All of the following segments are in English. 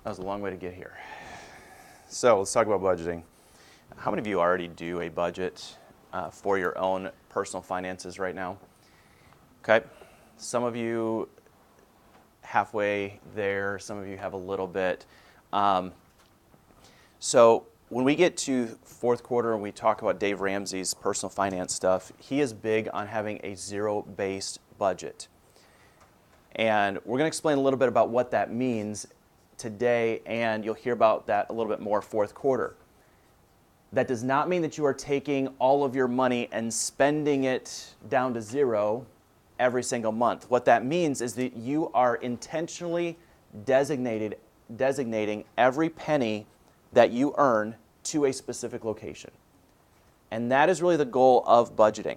That was a long way to get here. So let's talk about budgeting. How many of you already do a budget for your own personal finances right now? Okay. Some of you halfway there, some of you have a little bit. So when we get to fourth quarter and we talk about Dave Ramsey's personal finance stuff, he is big on having a zero-based budget. And we're going to explain a little bit about what that means today, and you'll hear about that a little bit more fourth quarter. That does not mean that you are taking all of your money and spending it down to zero every single month. What that means is that you are intentionally designating every penny that you earn to a specific location. And that is really the goal of budgeting.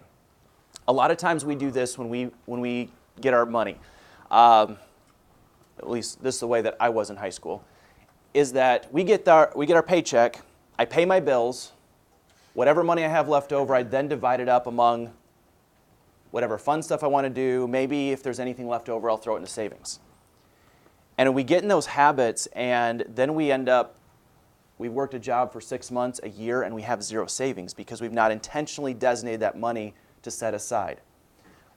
A lot of times we do this when we get our money. At least this is the way that I was in high school, is that we get our paycheck, I pay my bills, whatever money I have left over, I then divide it up among whatever fun stuff I want to do. Maybe if there's anything left over, I'll throw it into savings. And we get in those habits, and then we've worked a job for 6 months, a year, and we have zero savings because we've not intentionally designated that money to set aside.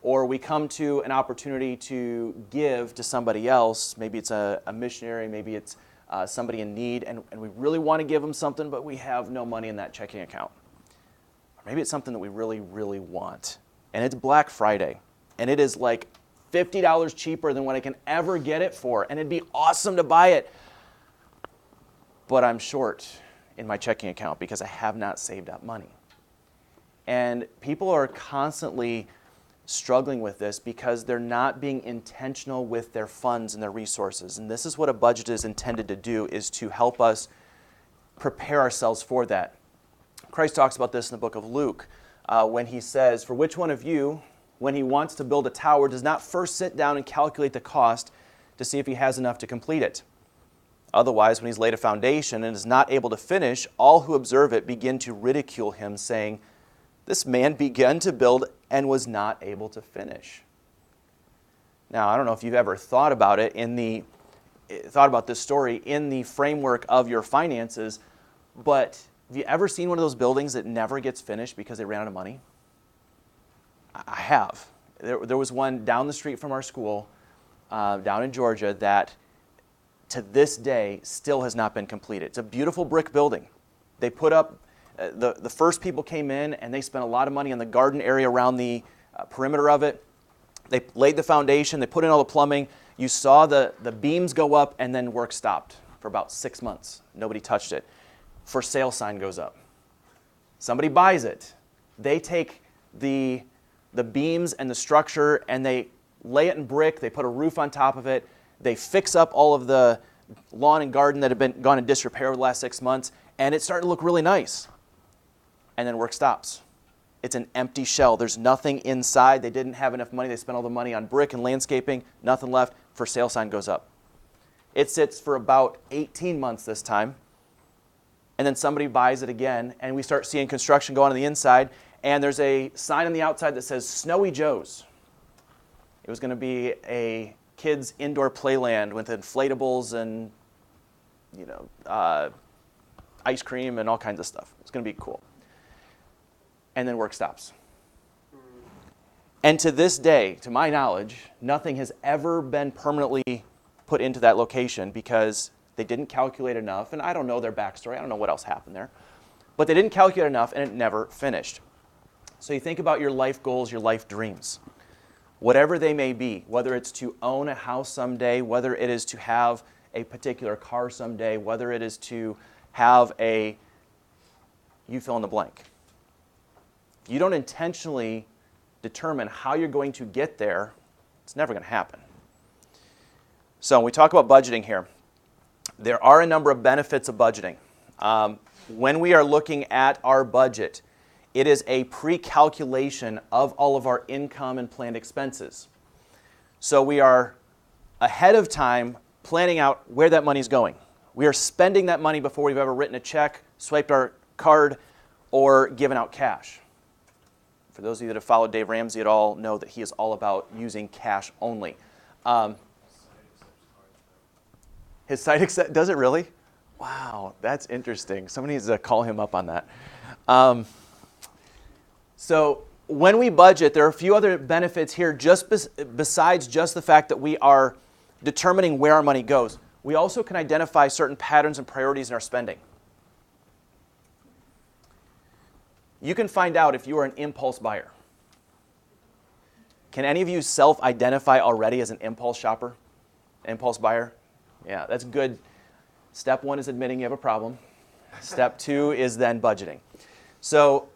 Or we come to an opportunity to give to somebody else. Maybe it's a missionary, maybe it's somebody in need, and we really want to give them something, but we have no money in that checking account. Or maybe it's something that we really, really want. And it's Black Friday, and it is like $50 cheaper than what I can ever get it for, and it'd be awesome to buy it. But I'm short in my checking account because I have not saved up money. And people are constantly struggling with this because they're not being intentional with their funds and their resources. And this is what a budget is intended to do, is to help us prepare ourselves for that. Christ talks about this in the book of Luke when he says, "For which one of you, when he wants to build a tower, does not first sit down and calculate the cost to see if he has enough to complete it? Otherwise, when he's laid a foundation and is not able to finish, all who observe it begin to ridicule him, saying, 'This man began to build and was not able to finish.'" Now, I don't know if you've ever thought about this story in the framework of your finances, but have you ever seen one of those buildings that never gets finished because they ran out of money? I have. There was one down the street from our school, down in Georgia, that to this day still has not been completed. It's a beautiful brick building. They put up, the first people came in and they spent a lot of money on the garden area around the perimeter of it. They laid the foundation, they put in all the plumbing. You saw the beams go up, and then work stopped for about 6 months. Nobody touched it. For sale sign goes up. Somebody buys it. They take the beams and the structure and they lay it in brick. They put a roof on top of it. They fix up all of the lawn and garden that had gone in disrepair over the last 6 months, and it started to look really nice. And then work stops. It's an empty shell. There's nothing inside. They didn't have enough money. They spent all the money on brick and landscaping. Nothing left. For sale sign goes up. It sits for about 18 months this time. And then somebody buys it again, and we start seeing construction go on the inside, and there's a sign on the outside that says Snowy Joe's. It was going to be a kids' indoor playland with inflatables and ice cream and all kinds of stuff. It's going to be cool. And then work stops. And to this day, to my knowledge, nothing has ever been permanently put into that location because they didn't calculate enough. And I don't know their backstory. I don't know what else happened there. But they didn't calculate enough, and it never finished. So you think about your life goals, your life dreams. Whatever they may be, whether it's to own a house someday, whether it is to have a particular car someday, whether it is to have you fill in the blank. If you don't intentionally determine how you're going to get there, it's never going to happen. So when we talk about budgeting here, there are a number of benefits of budgeting. When we are looking at our budget, it is a pre-calculation of all of our income and planned expenses. So we are ahead of time planning out where that money is going. We are spending that money before we've ever written a check, swiped our card, or given out cash. For those of you that have followed Dave Ramsey at all, know that he is all about using cash only. His site does it really? Wow, that's interesting. Somebody needs to call him up on that. So when we budget, there are a few other benefits here just besides just the fact that we are determining where our money goes. We also can identify certain patterns and priorities in our spending. You can find out if you are an impulse buyer. Can any of you self-identify already as an impulse shopper, impulse buyer? Yeah, that's good. Step 1 is admitting you have a problem. Step 2 is then budgeting. So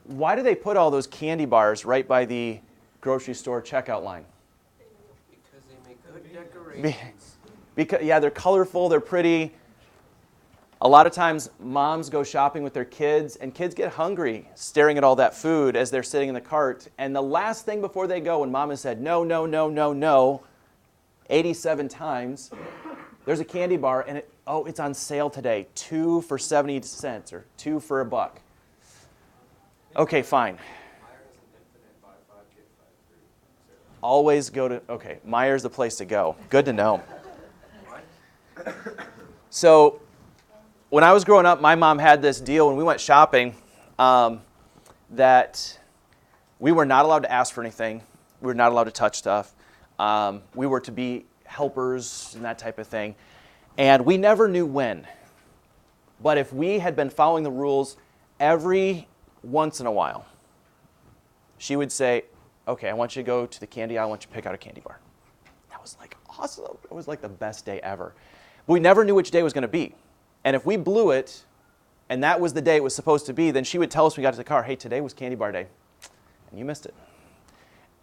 why do they put all those candy bars right by the grocery store checkout line? Because they make good decorations. Because, yeah, they're colorful, they're pretty. A lot of times moms go shopping with their kids, and kids get hungry staring at all that food as they're sitting in the cart. And the last thing before they go, when mom has said no, no, no, no, no, 87 times, there's a candy bar, and it's on sale today. 2 for 70 cents or 2 for $1. Okay, fine. Always go to, okay, Meijer's the place to go. Good to know. So when I was growing up, my mom had this deal when we went shopping that we were not allowed to ask for anything. We were not allowed to touch stuff. We were to be helpers and that type of thing. And we never knew when. But if we had been following the rules, every once in a while, she would say, okay, I want you to go to the candy aisle. I want you to pick out a candy bar. That was like awesome. It was like the best day ever. But we never knew which day it was going to be. And if we blew it, and that was the day it was supposed to be, then she would tell us when we got to the car, hey, today was candy bar day, and you missed it.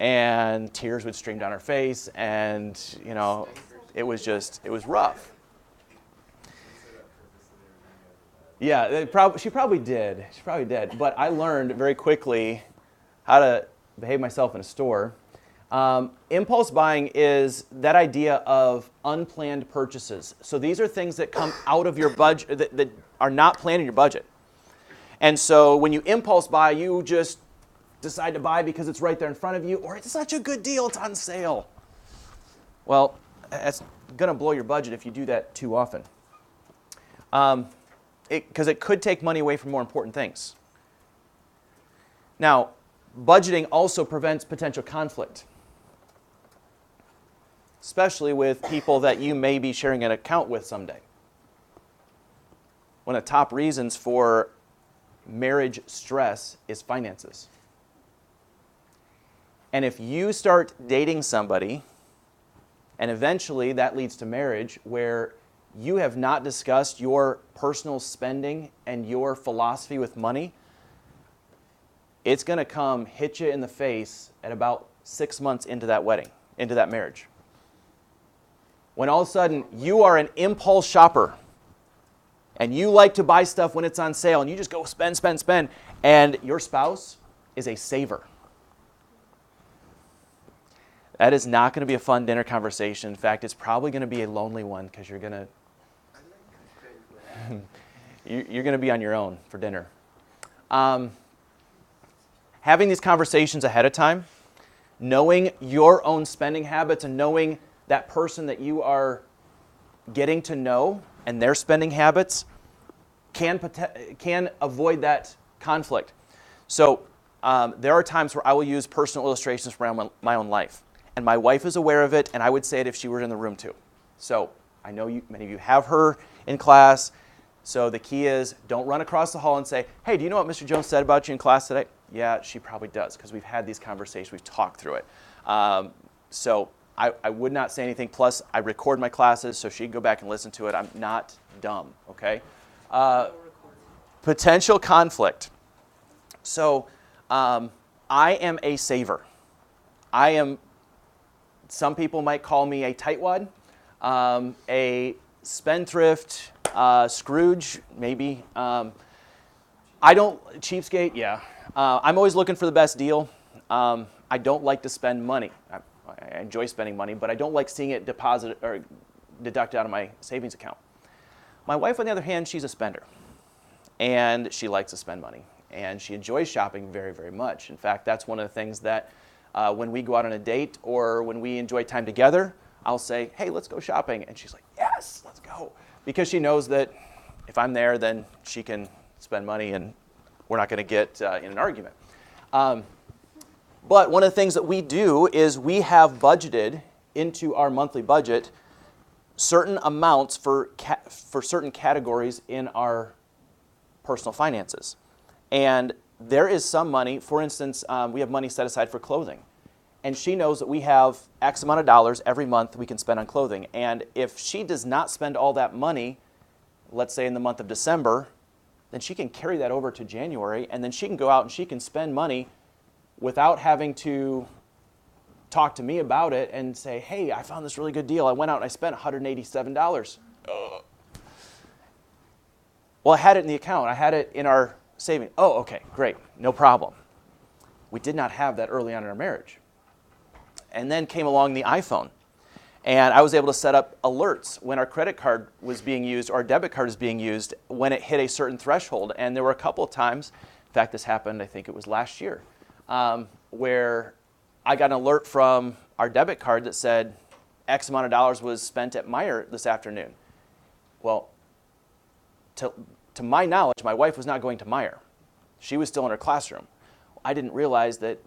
And tears would stream down her face, and, you know, it was rough. Yeah, she probably did. She probably did. But I learned very quickly how to behave myself in a store. Impulse buying is that idea of unplanned purchases. So these are things that come out of your budget, that are not planned in your budget. And so when you impulse buy, you just decide to buy because it's right there in front of you, or it's such a good deal, it's on sale. Well, it's going to blow your budget if you do that too often. Because it could take money away from more important things. Now, budgeting also prevents potential conflict, especially with people that you may be sharing an account with someday. One of the top reasons for marriage stress is finances. And if you start dating somebody, and eventually that leads to marriage, where you have not discussed your personal spending and your philosophy with money, it's going to come hit you in the face at about 6 months into that wedding, into that marriage. When all of a sudden you are an impulse shopper and you like to buy stuff when it's on sale and you just go spend, spend, spend, and your spouse is a saver. That is not going to be a fun dinner conversation. In fact, it's probably going to be a lonely one because you're going to be on your own for dinner. Having these conversations ahead of time, knowing your own spending habits and knowing that person that you are getting to know and their spending habits can avoid that conflict. So there are times where I will use personal illustrations from my own life. And my wife is aware of it, and I would say it if she were in the room too. So I know many of you have her in class. So the key is don't run across the hall and say, hey, do you know what Mr. Jones said about you in class today? Yeah, she probably does, because we've had these conversations. We've talked through it. So I would not say anything. Plus, I record my classes, so she can go back and listen to it. I'm not dumb, okay? Potential conflict. So I am a saver. Some people might call me a tightwad, a spendthrift, Scrooge, maybe. Cheapskate, yeah. I'm always looking for the best deal. I don't like to spend money. I enjoy spending money, but I don't like seeing it deposited or deducted out of my savings account. My wife, on the other hand, she's a spender, and she likes to spend money, and she enjoys shopping very, very much. In fact, that's one of the things that when we go out on a date or when we enjoy time together, I'll say, hey, let's go shopping. And she's like, yes, let's go. Because she knows that if I'm there, then she can spend money and we're not going to get in an argument. But one of the things that we do is we have budgeted into our monthly budget certain amounts for certain categories in our personal finances. And there is some money, for instance, we have money set aside for clothing. And she knows that we have X amount of dollars every month we can spend on clothing. And if she does not spend all that money, let's say in the month of December, then she can carry that over to January, and then she can go out and she can spend money without having to talk to me about it and say, hey, I found this really good deal. I went out and I spent $187. Well, I had it in the account. I had it in our savings. Oh, okay, great, no problem. We did not have that early on in our marriage. And then came along the iPhone. And I was able to set up alerts when our credit card was being used or our debit card is being used when it hit a certain threshold. And there were a couple of times, in fact, this happened, I think it was last year, where I got an alert from our debit card that said X amount of dollars was spent at Meijer this afternoon. Well, to my knowledge, my wife was not going to Meijer. She was still in her classroom. I didn't realize that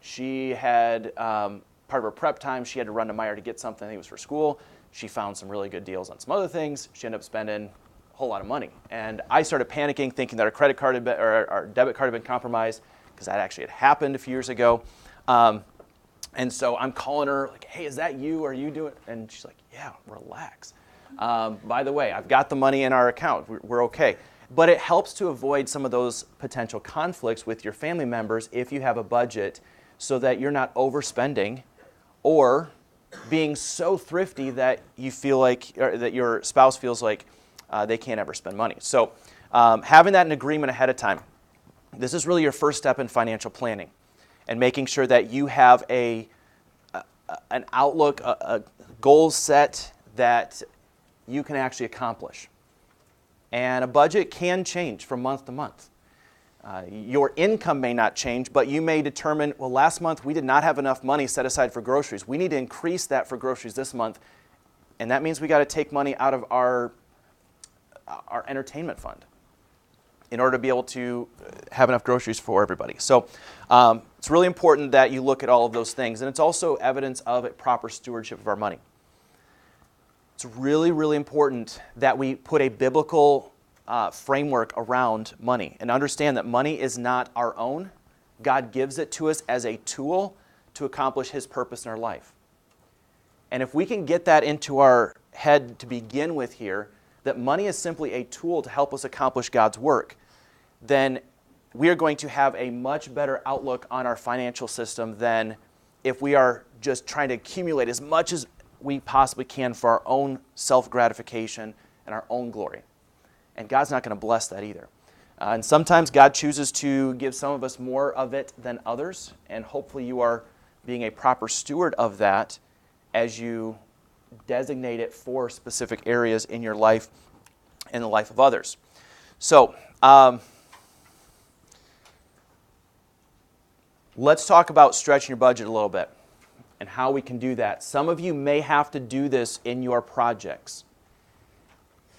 she had, part of her prep time, she had to run to Meijer to get something. I think it was for school. She found some really good deals on some other things. She ended up spending a whole lot of money. And I started panicking, thinking that our credit card had been, or our debit card had been compromised, because that actually had happened a few years ago. And so I'm calling her, like, hey, is that you? Are you doing it? And she's like, yeah, relax. By the way, I've got the money in our account. We're okay. But it helps to avoid some of those potential conflicts with your family members if you have a budget, so that you're not overspending or being so thrifty that you feel like, or that your spouse feels like they can't ever spend money. So having that in agreement ahead of time, this is really your first step in financial planning, and making sure that you have an outlook, a goal set that you can actually accomplish. And a budget can change from month to month. Your income may not change, but you may determine, well, last month we did not have enough money set aside for groceries. We need to increase that for groceries this month. And that means we got to take money out of our entertainment fund in order to be able to have enough groceries for everybody. So it's really important that you look at all of those things. And it's also evidence of a proper stewardship of our money. It's really, really important that we put a biblical framework around money and understand that money is not our own. God gives it to us as a tool to accomplish His purpose in our life. And if we can get that into our head to begin with here, that money is simply a tool to help us accomplish God's work, then we are going to have a much better outlook on our financial system than if we are just trying to accumulate as much as we possibly can for our own self-gratification and our own glory. And God's not going to bless that either. And sometimes God chooses to give some of us more of it than others, and hopefully you are being a proper steward of that as you designate it for specific areas in your life and the life of others. So, let's talk about stretching your budget a little bit and how we can do that. Some of you may have to do this in your projects.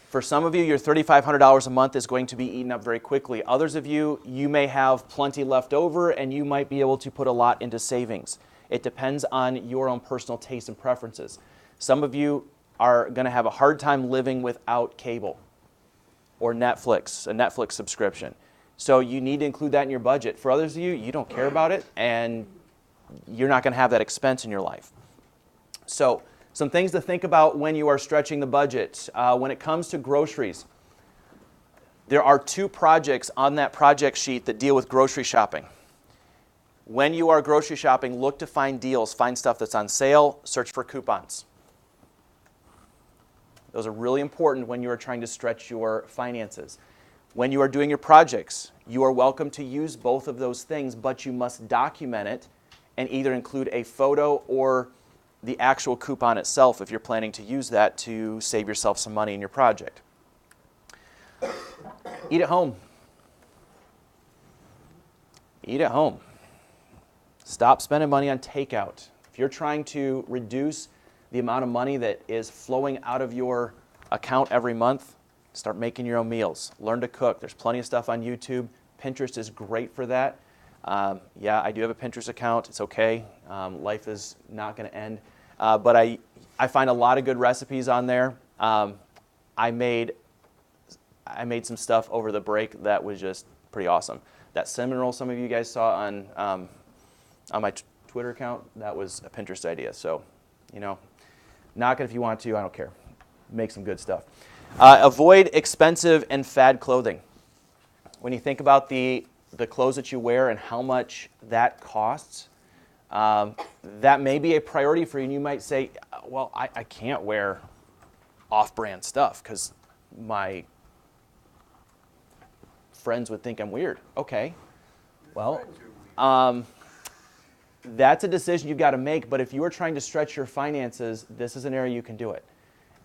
For some of you, your $3,500 a month is going to be eaten up very quickly. Others of you, you may have plenty left over and you might be able to put a lot into savings. It depends on your own personal taste and preferences. Some of you are going to have a hard time living without cable or Netflix, a Netflix subscription. So you need to include that in your budget. For others of you, you don't care about it and you're not going to have that expense in your life. So some things to think about when you are stretching the budget. When it comes to groceries, there are 2 projects on that project sheet that deal with grocery shopping. When you are grocery shopping, look to find deals, find stuff that's on sale, search for coupons. Those are really important when you are trying to stretch your finances. When you are doing your projects, you are welcome to use both of those things, but you must document it and either include a photo or the actual coupon itself if you're planning to use that to save yourself some money in your project. Eat at home. Eat at home. Stop spending money on takeout. If you're trying to reduce the amount of money that is flowing out of your account every month, start making your own meals. Learn to cook. There's plenty of stuff on YouTube. Pinterest is great for that. Yeah, I do have a Pinterest account. It's okay. Life is not going to end. But I find a lot of good recipes on there. I made some stuff over the break that was just pretty awesome. That cinnamon roll some of you guys saw on my Twitter account, that was a Pinterest idea. So, knock it if you want to. I don't care. Make some good stuff. Avoid expensive and fad clothing. When you think about the clothes that you wear and how much that costs, that may be a priority for you. And you might say, well, I can't wear off-brand stuff because my friends would think I'm weird. Okay, well, that's a decision you've got to make. But if you are trying to stretch your finances, this is an area you can do it.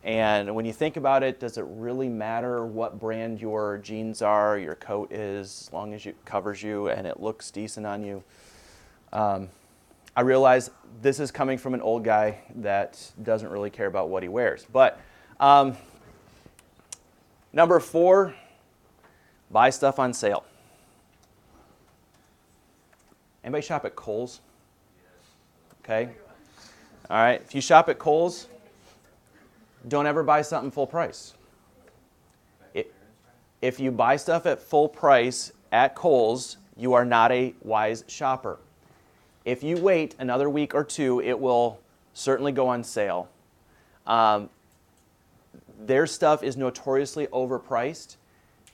And when you think about it, does it really matter what brand your jeans are, your coat is, as long as it covers you and it looks decent on you? I realize this is coming from an old guy that doesn't really care about what he wears. But number 4, buy stuff on sale. Anybody shop at Kohl's? Okay. All right. If you shop at Kohl's, don't ever buy something full price. If you buy stuff at full price at Kohl's, you are not a wise shopper. If you wait another week or 2, it will certainly go on sale. Their stuff is notoriously overpriced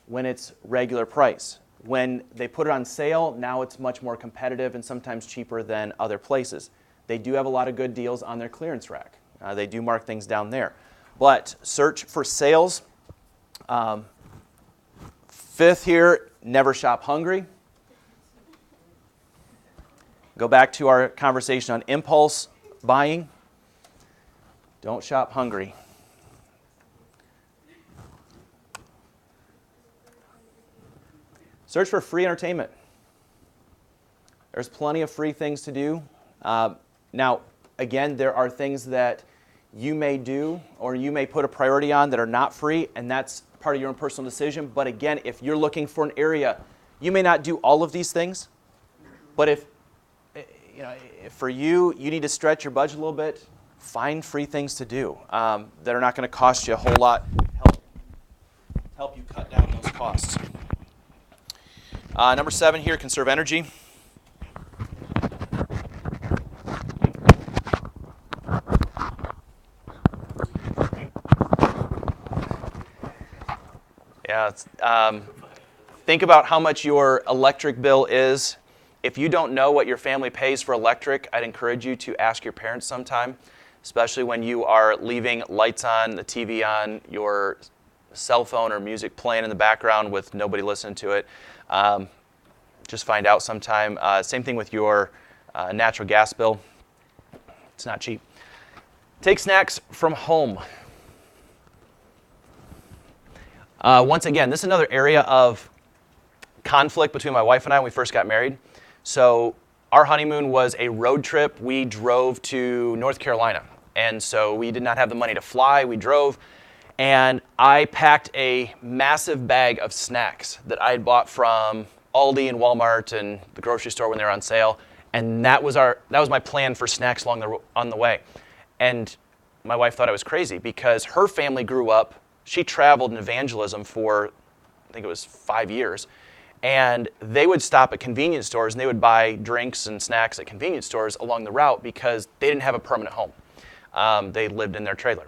when it's regular price. When they put it on sale, now it's much more competitive and sometimes cheaper than other places. They do have a lot of good deals on their clearance rack. They do mark things down there. But search for sales. 5th here, never shop hungry. Go back to our conversation on impulse buying. Don't shop hungry. Search for free entertainment. There's plenty of free things to do. Now, again, there are things that you may do or you may put a priority on that are not free, and that's part of your own personal decision. But again, if you're looking for an area, you may not do all of these things, but if for you need to stretch your budget a little bit, find free things to do that are not going to cost you a whole lot. Help you cut down those costs. Number 7 here, conserve energy. Yeah, think about how much your electric bill is. If you don't know what your family pays for electric, I'd encourage you to ask your parents sometime, especially when you are leaving lights on, the TV on, your cell phone or music playing in the background with nobody listening to it. Just find out sometime. Same thing with your natural gas bill. It's not cheap. Take snacks from home. Once again, this is another area of conflict between my wife and I when we first got married. So our honeymoon was a road trip. We drove to North Carolina. And so we did not have the money to fly. We drove. And I packed a massive bag of snacks that I had bought from Aldi and Walmart and the grocery store when they were on sale. And that was my plan for snacks on the way. And my wife thought I was crazy because her family grew up. She traveled in evangelism for, I think it was 5 years. And they would stop at convenience stores and they would buy drinks and snacks at convenience stores along the route because they didn't have a permanent home. They lived in their trailer.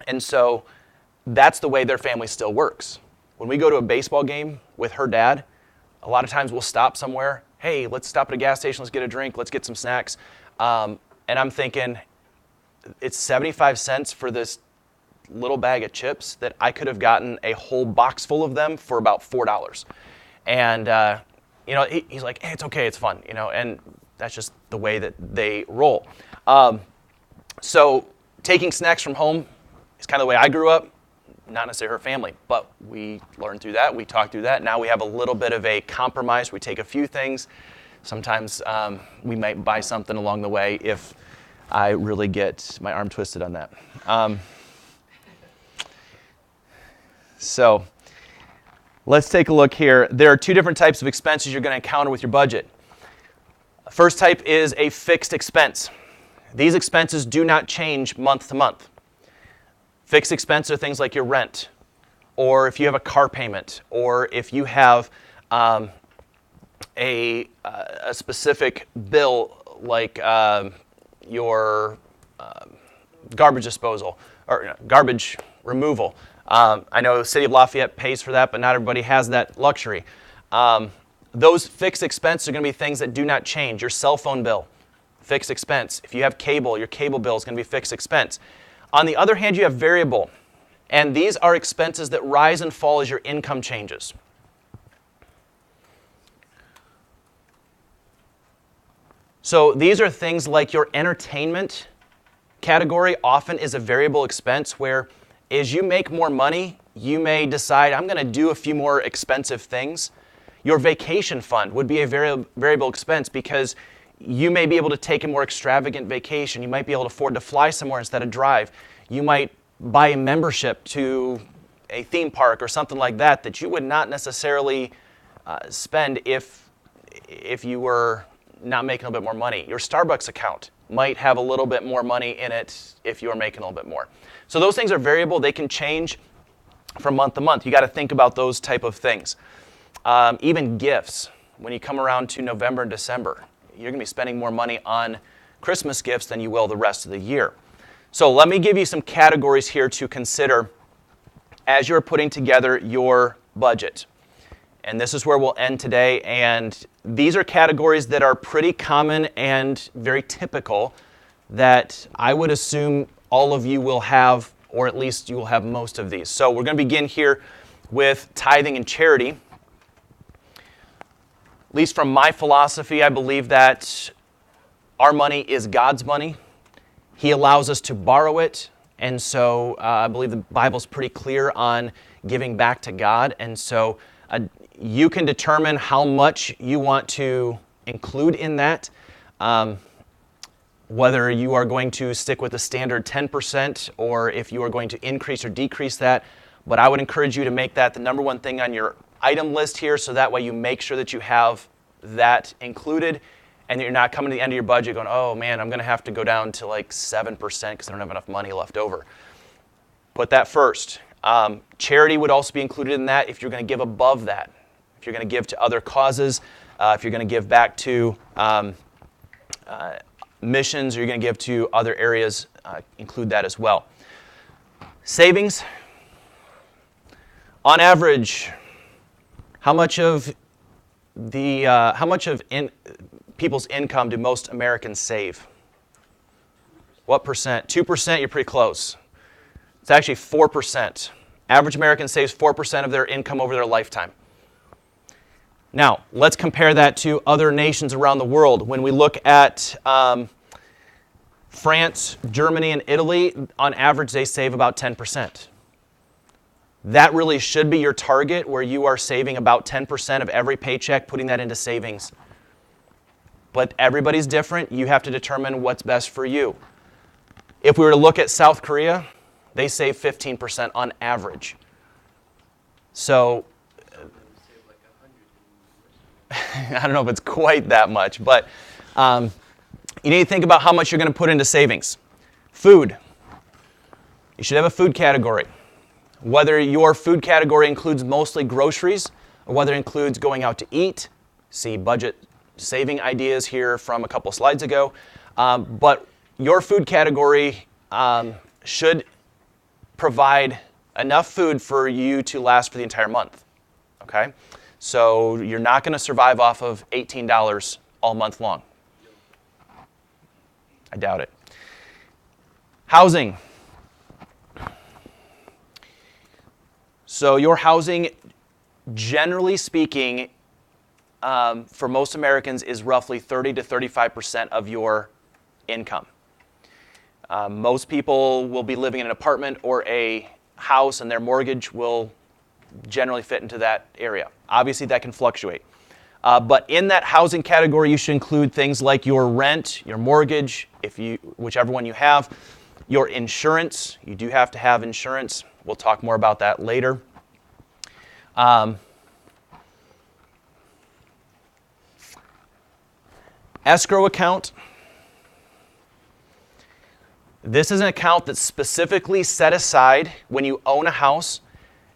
And so that's the way their family still works. When we go to a baseball game with her dad, a lot of times we'll stop somewhere. Hey, let's stop at a gas station. Let's get a drink. Let's get some snacks. And I'm thinking, it's 75 cents for this little bag of chips that I could have gotten a whole box full of them for about $4. And, he's like, hey, it's okay. It's fun, and that's just the way that they roll. So taking snacks from home is kind of the way I grew up. Not necessarily her family, but we learned through that. We talked through that. Now we have a little bit of a compromise. We take a few things. Sometimes we might buy something along the way if I really get my arm twisted on that. So let's take a look here. There are two different types of expenses you're going to encounter with your budget. First type is a fixed expense. These expenses do not change month to month. Fixed expenses are things like your rent, or if you have a car payment, or if you have a specific bill like your garbage disposal or garbage removal. I know the City of Lafayette pays for that, but not everybody has that luxury. Those fixed expenses are going to be things that do not change. Your cell phone bill, fixed expense. If you have cable, your cable bill is going to be fixed expense. On the other hand, you have variable, and these are expenses that rise and fall as your income changes. So these are things like your entertainment category often is a variable expense where as you make more money, you may decide, I'm going to do a few more expensive things. Your vacation fund would be a variable expense because you may be able to take a more extravagant vacation. You might be able to afford to fly somewhere instead of drive. You might buy a membership to a theme park or something like that that you would not necessarily spend if you were not making a little bit more money. Your Starbucks account might have a little bit more money in it if you're making a little bit more. So those things are variable. They can change from month to month. You got to think about those type of things. Even gifts. When you come around to November and December, you're going to be spending more money on Christmas gifts than you will the rest of the year. So let me give you some categories here to consider as you're putting together your budget. And this is where we'll end today. And these are categories that are pretty common and very typical that I would assume all of you will have, or at least you will have most of these. So we're going to begin here with tithing and charity. At least from my philosophy, I believe that our money is God's money. He allows us to borrow it. And so I believe the Bible's pretty clear on giving back to God. And so you can determine how much you want to include in that, whether you are going to stick with the standard 10% or if you are going to increase or decrease that. But I would encourage you to make that the number one thing on your item list here, so that way you make sure that you have that included and you're not coming to the end of your budget going, oh man, I'm going to have to go down to like 7% because I don't have enough money left over. Put that first. Charity would also be included in that if you're going to give above that. If you're going to give to other causes, if you're going to give back to missions, or you're going to give to other areas, include that as well. Savings. On average, how much of people's income do most Americans save? What percent? 2%, you're pretty close. It's actually 4%. Average American saves 4% of their income over their lifetime. Now, let's compare that to other nations around the world. When we look at France, Germany, and Italy, on average, they save about 10%. That really should be your target, where you are saving about 10% of every paycheck, putting that into savings. But everybody's different. You have to determine what's best for you. If we were to look at South Korea, they save 15% on average. So I don't know if it's quite that much, but you need to think about how much you're going to put into savings. Food. You should have a food category. Whether your food category includes mostly groceries or whether it includes going out to eat, see budget saving ideas here from a couple slides ago, but your food category should provide enough food for you to last for the entire month, okay? So you're not going to survive off of $18 all month long. I doubt it. Housing. So your housing, generally speaking, for most Americans is roughly 30 to 35% of your income. Most people will be living in an apartment or a house, and their mortgage will generally fit into that area. Obviously, that can fluctuate. But in that housing category, you should include things like your rent, your mortgage, whichever one you have, your insurance. You do have to have insurance. We'll talk more about that later. Escrow account. This is an account that's specifically set aside when you own a house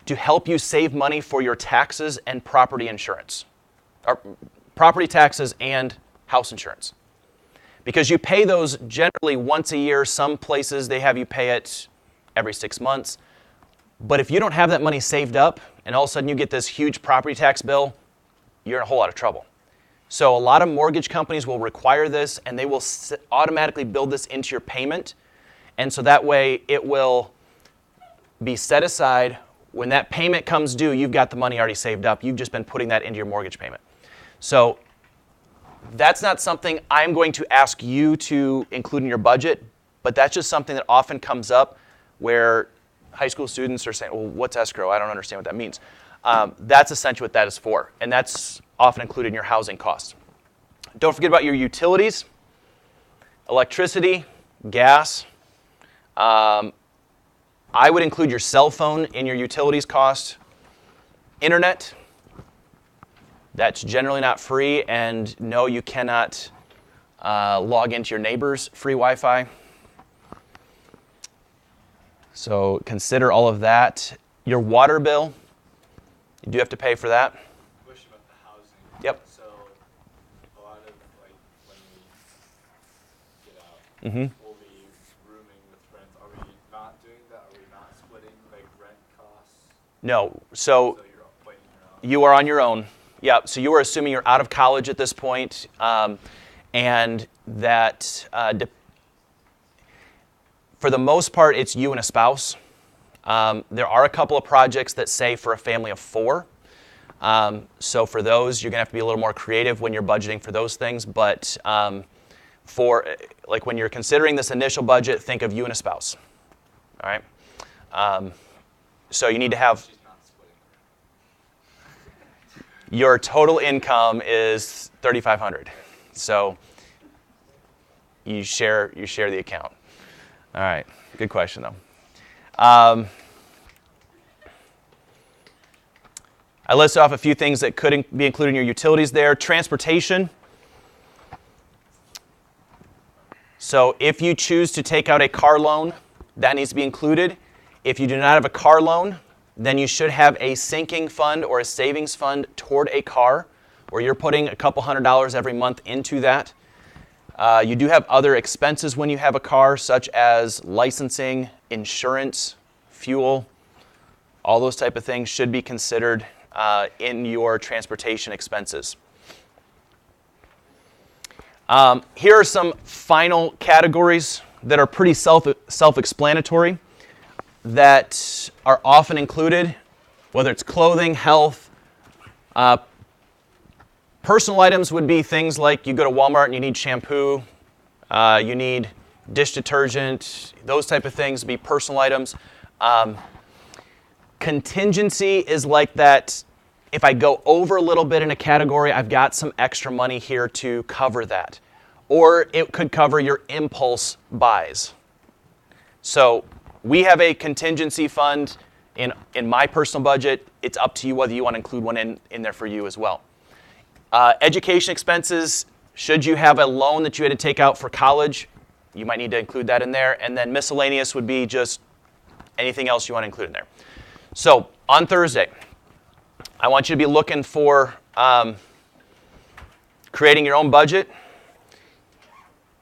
to help you save money for your taxes and property insurance, or property taxes and house insurance. Because you pay those generally once a year. Some places they have you pay it every 6 months. But if you don't have that money saved up and all of a sudden you get this huge property tax bill, you're in a whole lot of trouble. So a lot of mortgage companies will require this, and they will automatically build this into your payment. And so that way it will be set aside. When that payment comes due, you've got the money already saved up. You've just been putting that into your mortgage payment. So that's not something I'm going to ask you to include in your budget, but that's just something that often comes up where high school students are saying, well, what's escrow? I don't understand what that means. That's essentially what that is for, and that's often included in your housing costs. Don't forget about your utilities, electricity, gas. I would include your cell phone in your utilities cost. Internet, that's generally not free, and no, you cannot log into your neighbor's free Wi-Fi. So consider all of that. Your water bill, you do have to pay for that. Question about the housing. Yep. So a lot of like when we get out, Mm-hmm. we'll be rooming with friends. Are we not doing that? Are we not splitting like rent costs? No. So you're playing your own. You are on your own. Yeah, so you are assuming you're out of college at this point, and that for the most part, it's you and a spouse. There are a couple of projects that say for a family of 4. So for those, you're going to have to be a little more creative when you're budgeting for those things. But for like when you're considering this initial budget, think of you and a spouse. All right. So you need to have. She's not splitting. Your total income is $3,500, so you share the account. All right, good question though. I listed off a few things that could be included in your utilities there. Transportation. So if you choose to take out a car loan, that needs to be included. If you do not have a car loan, then you should have a sinking fund or a savings fund toward a car where you're putting a couple $100s every month into that. You do have other expenses when you have a car, such as licensing, insurance, fuel. All those type of things should be considered in your transportation expenses. Here are some final categories that are pretty self-explanatory that are often included, whether it's clothing, health. Personal items would be things like you go to Walmart and you need shampoo, you need dish detergent, those type of things would be personal items. Contingency is like that. If I go over a little bit in a category, I've got some extra money here to cover that. Or it could cover your impulse buys. So we have a contingency fund in my personal budget. It's up to you whether you want to include one in there for you as well. Education expenses, should you have a loan that you had to take out for college, you might need to include that in there. And then miscellaneous would be just anything else you want to include in there. So on Thursday, I want you to be looking for creating your own budget.